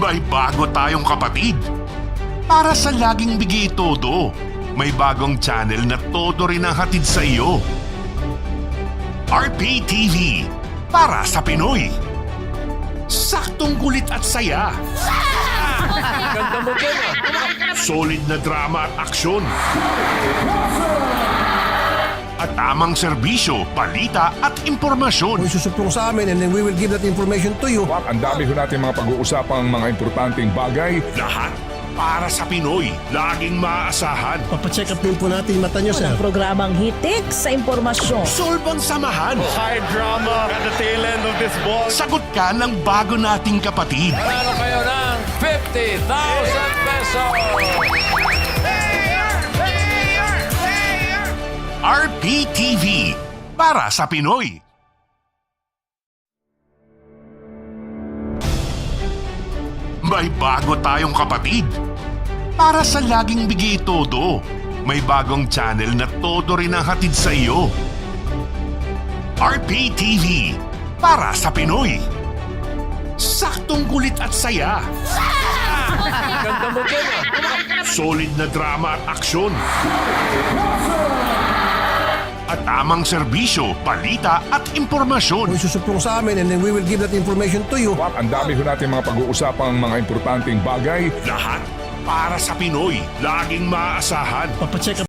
May bago tayong kapatid. Para sa laging bigay todo, may bagong channel na todo rin ang hatid sa iyo. RPTV, para sa Pinoy. Saktong kulit at saya. Ganda mo dyan ah. Solid na drama at aksyon. At tamang serbisyo, balita at impormasyon. Kung isusuplong sa amin and then we will give that information to you. Ang dami ho natin mga pag-uusapang mga importanteng bagay. Lahat para sa Pinoy. Laging maaasahan. Papacheck up din po natin yung mata nyo, sir. Ang programang hitik sa impormasyon. Solbang samahan. High drama at the tail end of this ball. Sagot ka ng bago nating kapatid. Panalo kayo ng 50,000 pesos! RPTV, para sa Pinoy. May bago tayong kapatid. Para sa laging bigay todo, may bagong channel na todo rin ang hatid sa iyo. RPTV, para sa Pinoy. Saktong kulit at saya. Ganda mo dyan ah. Solid na drama at aksyon. At tamang serbisyo, balita at impormasyon. Kung isusuplong sa amin and then we will give that information to you. Ang dami ho natin mga pag-uusapang mga importanteng bagay. Lahat para sa Pinoy. Laging maaasahan. Papacheck up